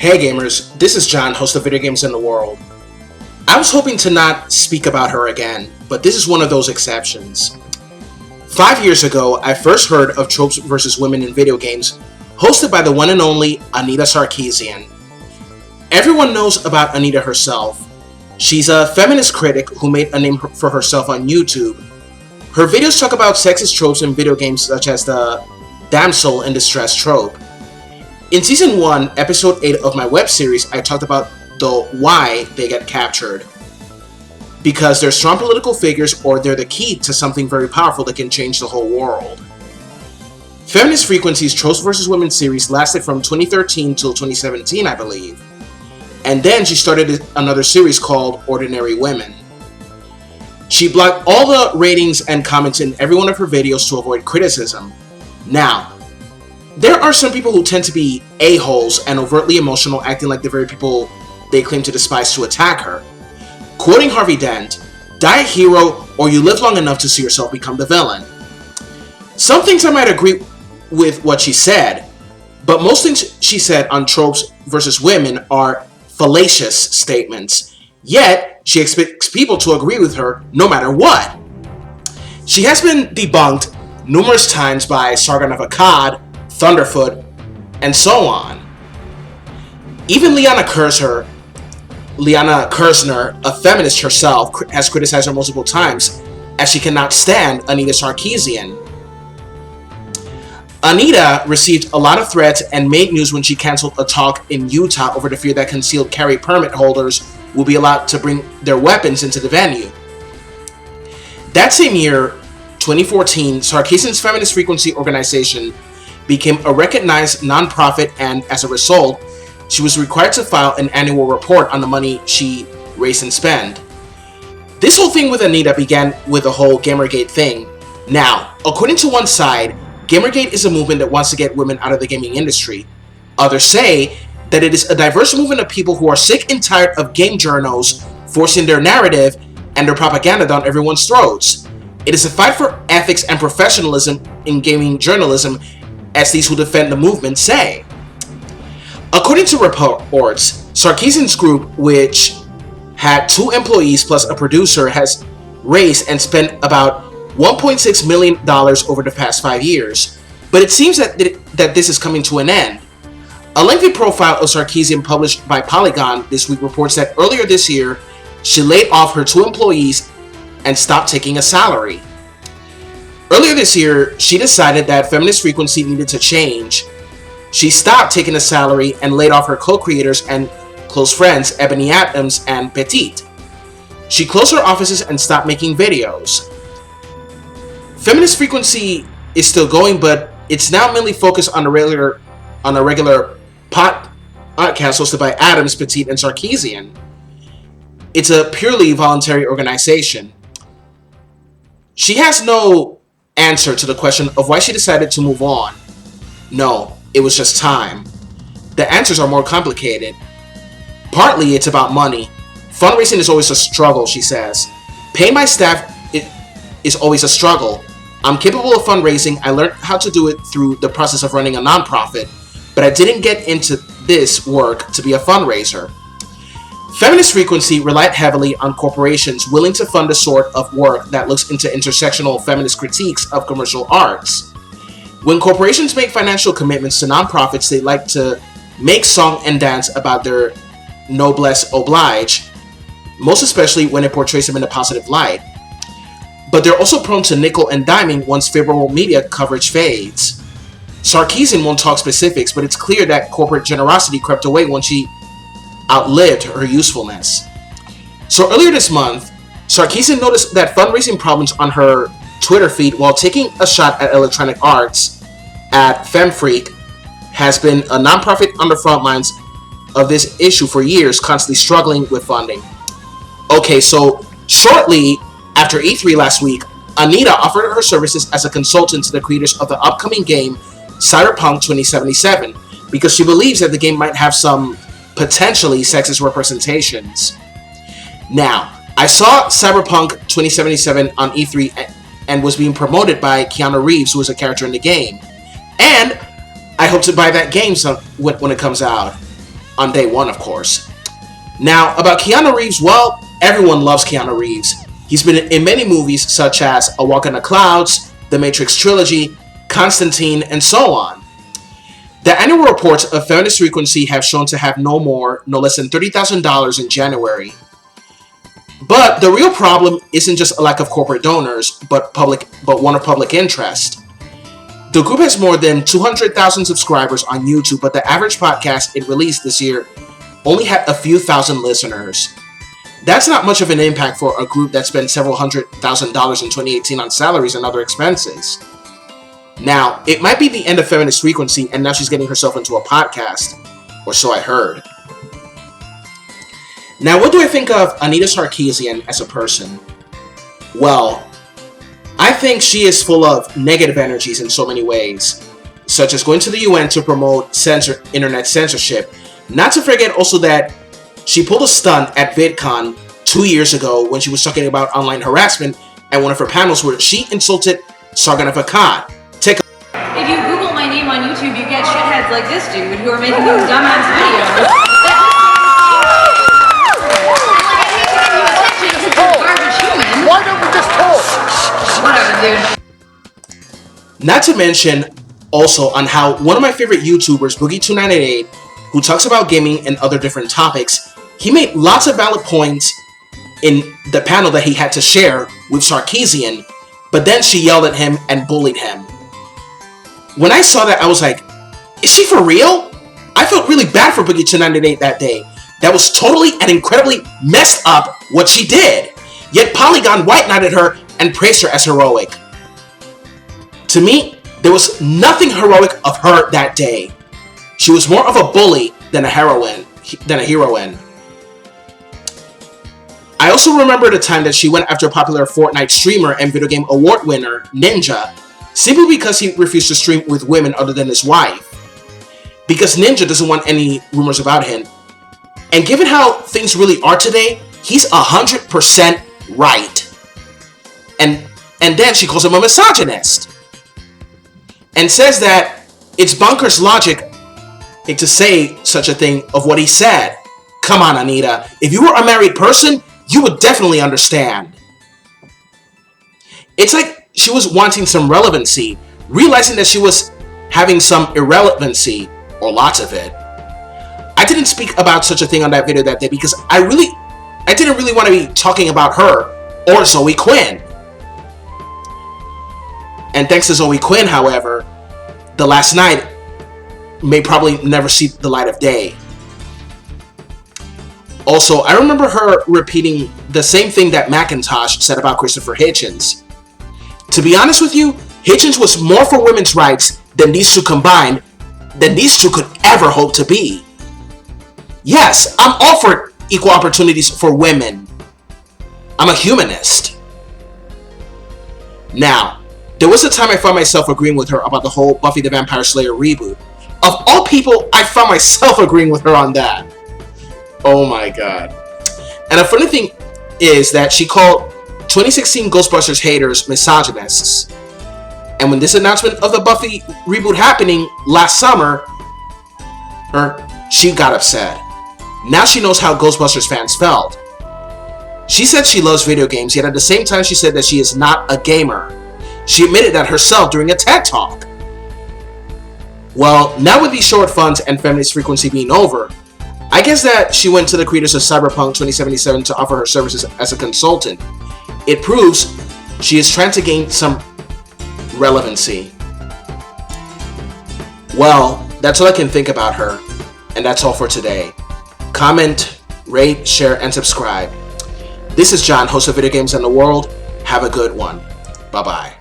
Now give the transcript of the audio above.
Hey gamers, this is John, host of Video Games in the World. I was hoping to not speak about her again, but this is one of those exceptions. 5 years ago, I first heard of Tropes vs. Women in Video Games, hosted by the one and only Anita Sarkeesian. Everyone knows about Anita herself. She's a feminist critic who made a name for herself on YouTube. Her videos talk about sexist tropes in video games such as the damsel in distress trope. In Season 1, Episode 8 of my web series, I talked about the why they get captured. Because they're strong political figures or they're the key to something very powerful that can change the whole world. Feminist Frequency's Tropes vs. Women series lasted from 2013 till 2017, I believe. And then she started another series called Ordinary Women. She blocked all the ratings and comments in every one of her videos to avoid criticism. Now, there are some people who tend to be a-holes and overtly emotional, acting like the very people they claim to despise to attack her. Quoting Harvey Dent, "Die a hero or you live long enough to see yourself become the villain." Some things I might agree with what she said, but most things she said on Tropes vs. Women are fallacious statements, yet she expects people to agree with her no matter what. She has been debunked numerous times by Sargon of Akkad, Thunderfoot, and so on. Even Liana Kersner, a feminist herself, has criticized her multiple times, as she cannot stand Anita Sarkeesian. Anita received a lot of threats and made news when she canceled a talk in Utah over the fear that concealed carry permit holders will be allowed to bring their weapons into the venue. That same year, 2014, Sarkeesian's Feminist Frequency organization became a recognized nonprofit, and as a result, she was required to file an annual report on the money she raised and spent. This whole thing with Anita began with the whole Gamergate thing. Now, according to one side, Gamergate is a movement that wants to get women out of the gaming industry. Others say that it is a diverse movement of people who are sick and tired of game journos forcing their narrative and their propaganda down everyone's throats. It is a fight for ethics and professionalism in gaming journalism, as these who defend the movement say. According to reports, Sarkeesian's group, which had 2 employees plus a producer, has raised and spent about $1.6 million over the past 5 years, but it seems that this is coming to an end. A lengthy profile of Sarkeesian published by Polygon this week reports that earlier this year, she laid off her 2 employees and stopped taking a salary. Earlier this year, she decided that Feminist Frequency needed to change. She stopped taking a salary and laid off her co-creators and close friends, Ebony Adams and Petite. She closed her offices and stopped making videos. Feminist Frequency is still going, but it's now mainly focused on a regular podcast hosted by Adams, Petite, and Sarkeesian. It's a purely voluntary organization. She has no answer to the question of why she decided to move on. No, it was just time. The answers are more complicated. Partly it's about money. Fundraising is always a struggle, she says. Paying my staff is always a struggle. I'm capable of fundraising. I learned how to do it through the process of running a nonprofit, but I didn't get into this work to be a fundraiser. Feminist Frequency relied heavily on corporations willing to fund the sort of work that looks into intersectional feminist critiques of commercial arts. When corporations make financial commitments to nonprofits, they like to make song and dance about their noblesse oblige, most especially when it portrays them in a positive light. But they're also prone to nickel and diming once favorable media coverage fades. Sarkeesian won't talk specifics, but it's clear that corporate generosity crept away once she outlived her usefulness. So earlier this month, Sarkeesian noticed that fundraising problems on her Twitter feed while taking a shot at Electronic Arts at FemFreak has been a nonprofit on the front lines of this issue for years, constantly struggling with funding. Okay, so shortly after E3 last week, Anita offered her services as a consultant to the creators of the upcoming game Cyberpunk 2077 because she believes that the game might have some potentially sexist representations. Now, I saw Cyberpunk 2077 on E3 and was being promoted by Keanu Reeves, who is a character in the game. And I hope to buy that game when it comes out. on day one, of course. Now, about Keanu Reeves, well, everyone loves Keanu Reeves. He's been in many movies such as A Walk in the Clouds, The Matrix Trilogy, Constantine, and so on. The annual reports of Feminist Frequency have shown to have no less than $30,000 in January. But the real problem isn't just a lack of corporate donors, but one of public interest. The group has more than 200,000 subscribers on YouTube, but the average podcast it released this year only had a few thousand listeners. That's not much of an impact for a group that spent several $100,000 in 2018 on salaries and other expenses. Now, it might be the end of Feminist Frequency, and now she's getting herself into a podcast, or so I heard. Now, what do I think of Anita Sarkeesian as a person? Well, I think she is full of negative energies in so many ways, such as going to the UN to promote internet censorship. Not to forget also that she pulled a stunt at VidCon 2 years ago when she was talking about online harassment at one of her panels where she insulted Sargon of Akkad. If you Google my name on YouTube, you get shitheads like this dude who are making these dumbass videos. Why don't we just talk? Whatever, dude. Not to mention also on how one of my favorite YouTubers, Boogie2988, who talks about gaming and other different topics, he made lots of valid points in the panel that he had to share with Sarkeesian, but then she yelled at him and bullied him. When I saw that, I was like, is she for real? I felt really bad for Boogie2988 that day. That was totally and incredibly messed up what she did. Yet Polygon white-knighted her and praised her as heroic. To me, there was nothing heroic of her that day. She was more of a bully than a heroine. I also remember the time that she went after a popular Fortnite streamer and video game award winner, Ninja, simply because he refused to stream with women other than his wife. Because Ninja doesn't want any rumors about him. And given how things really are today, he's 100% right. And then she calls him a misogynist. And says that it's bonkers logic to say such a thing of what he said. Come on, Anita. If you were a married person, you would definitely understand. It's like she was wanting some relevancy, realizing that she was having some irrelevancy, or lots of it. I didn't speak about such a thing on that video that day because I didn't really want to be talking about her or Zoe Quinn. And thanks to Zoe Quinn, however, the last night may probably never see the light of day. Also, I remember her repeating the same thing that Macintosh said about Christopher Hitchens. To be honest with you, Hitchens was more for women's rights than these two combined, than these two could ever hope to be. Yes, I'm all for equal opportunities for women. I'm a humanist. Now, there was a time I found myself agreeing with her about the whole Buffy the Vampire Slayer reboot. Of all people, I found myself agreeing with her on that. Oh my god. And the funny thing is that she called 2016 Ghostbusters haters misogynists. And when this announcement of the Buffy reboot happening last summer, she got upset. Now she knows how Ghostbusters fans felt. She said she loves video games, yet at the same time she said that she is not a gamer. She admitted that herself during a TED Talk. Well, now with these short funds and Feminist Frequency being over, I guess that she went to the creators of Cyberpunk 2077 to offer her services as a consultant. It proves she is trying to gain some relevancy. Well, that's all I can think about her, and that's all for today. Comment, rate, share, and subscribe. This is John, host of Video Games and the World. Have a good one. Bye-bye.